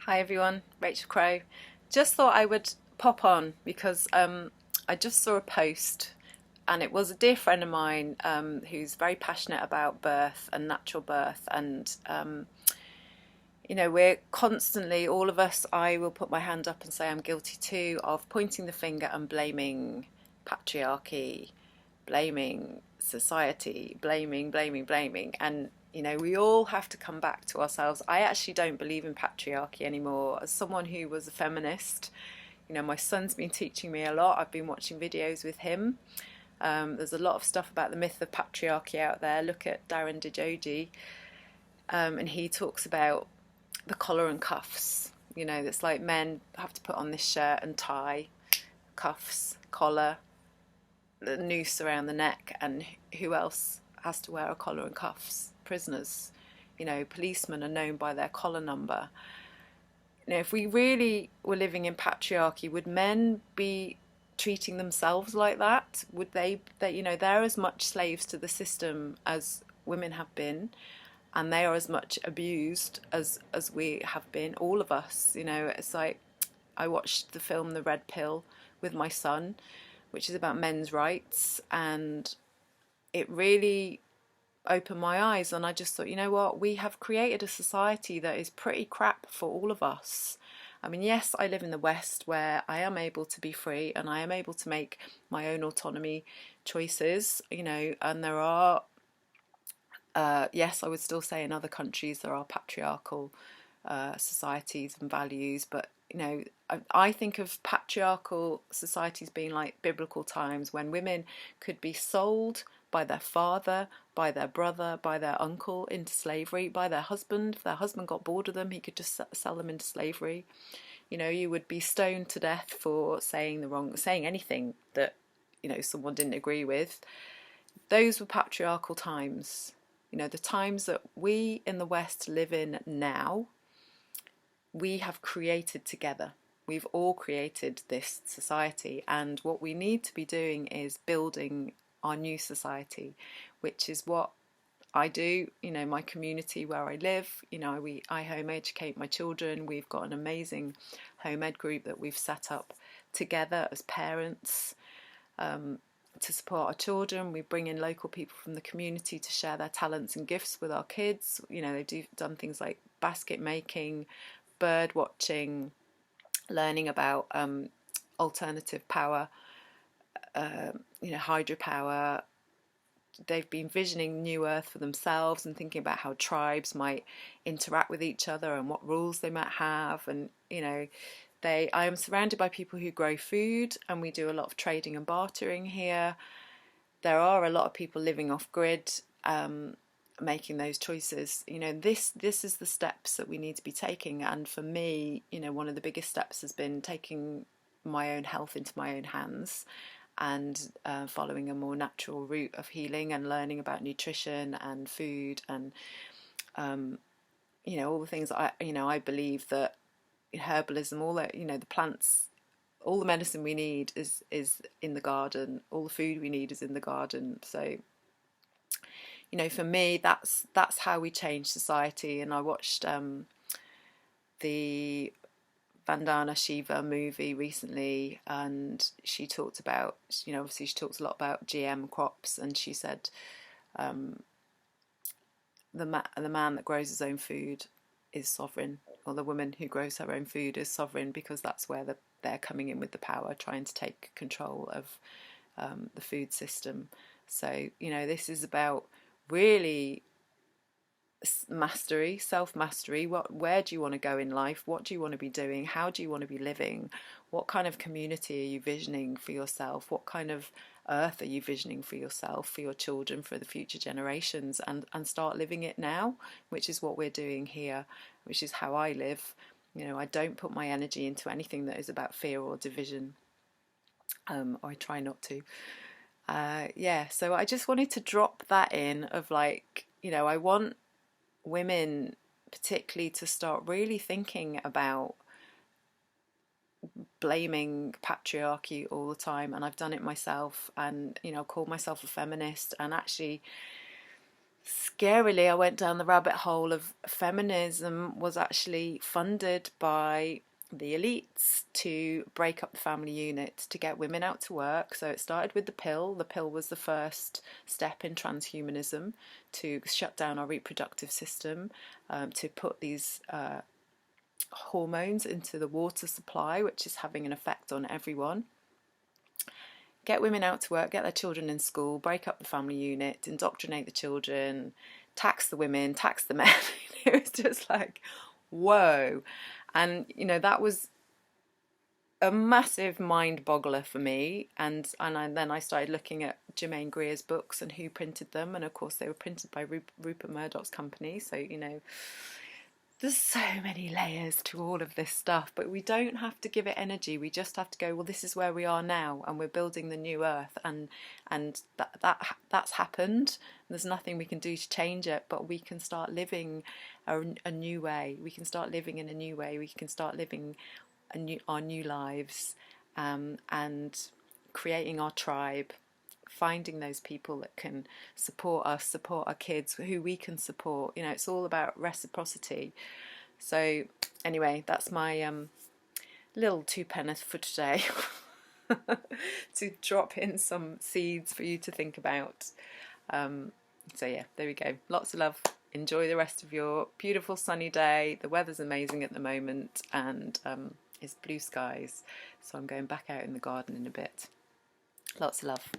Hi everyone, Rachel Crow. Just thought I would pop on because I just saw a post and it was a dear friend of mine who's very passionate about birth and natural birth. And, we're constantly, all of us, I will put my hand up and say I'm guilty too, of pointing the finger and blaming patriarchy, blaming society, blaming. And, we all have to come back to ourselves. I actually don't believe in patriarchy anymore. As someone who was a feminist, my son's been teaching me a lot. I've been watching videos with him. There's a lot of stuff about the myth of patriarchy out there. Look at Darren Dijoji, and he talks about the collar and cuffs. It's like men have to put on this shirt and tie, cuffs, collar, the noose around the neck, and who else has to wear a collar and cuffs? Prisoners. Policemen are known by their collar number. If we really were living in patriarchy, would men be treating themselves like that? Would they're as much slaves to the system as women have been, and they are as much abused as we have been, all of us. It's like, I watched the film The Red Pill with my son, which is about men's rights, and it really opened my eyes. And I just thought, you know what, we have created a society that is pretty crap for all of us. I mean, yes, I live in the West where I am able to be free and I am able to make my own autonomy choices, and there are, yes, I would still say in other countries there are patriarchal societies and values, but I think of patriarchal societies being like biblical times when women could be sold by their father, by their brother, by their uncle into slavery, by their husband. If their husband got bored of them, he could just sell them into slavery. You would be stoned to death for saying anything that someone didn't agree with. Those were patriarchal times. The times that we in the West live in now, we have created together. We've all created this society, and what we need to be doing is building our new society, which is what I do. My community where I live, I home educate my children. We've got an amazing home ed group that we've set up together as parents to support our children. We bring in local people from the community to share their talents and gifts with our kids. They've done things like basket making, bird watching, learning about alternative power, hydropower. They've been visioning New Earth for themselves and thinking about how tribes might interact with each other and what rules they might have. And I am surrounded by people who grow food, and we do a lot of trading and bartering here. There are a lot of people living off grid, making those choices. This is the steps that we need to be taking. And for me, one of the biggest steps has been taking my own health into my own hands and following a more natural route of healing and learning about nutrition and food and all the things that I believe that herbalism, all that, the plants, all the medicine we need is in the garden. All the food we need is in the garden. So for me, that's how we change society. And I watched the Vandana Shiva movie recently, and she talked about, obviously she talks a lot about GM crops, and she said the man that grows his own food is sovereign, or the woman who grows her own food is sovereign, because that's where they're coming in with the power, trying to take control of the food system. So this is about really mastery, self-mastery. Where do you want to go in life? What do you want to be doing? How do you want to be living? What kind of community are you visioning for yourself? What kind of earth are you visioning for yourself, for your children, for the future generations? And start living it now, which is what we're doing here, which is how I live. I don't put my energy into anything that is about fear or division, or I try not to. So I just wanted to drop that in of I want women particularly to start really thinking about blaming patriarchy all the time. And I've done it myself, and call myself a feminist, and actually scarily, I went down the rabbit hole of feminism was actually funded by the elites to break up the family unit, to get women out to work. So it started with the pill. The pill was the first step in transhumanism to shut down our reproductive system, to put these hormones into the water supply, which is having an effect on everyone. Get women out to work, get their children in school, break up the family unit, indoctrinate the children, tax the women, tax the men. It was just like, whoa. And, you know, that was a massive mind boggler for me. Then I started looking at Germaine Greer's books and who printed them. And of course, they were printed by Rupert Murdoch's company. So, you know, there's so many layers to all of this stuff, but we don't have to give it energy. We just have to go, well, this is where we are now, and we're building the new earth, and that's happened. There's nothing we can do to change it, but we can start living a new way. We can start living in a new way. We can start living our new lives, and creating our tribe, finding those people that can support us, support our kids, who we can support. You know, it's all about reciprocity. So anyway, that's my little two-penneth for today. To drop in some seeds for you to think about. So yeah, there we go. Lots of love. Enjoy the rest of your beautiful sunny day. The weather's amazing at the moment, and it's blue skies. So I'm going back out in the garden in a bit. Lots of love.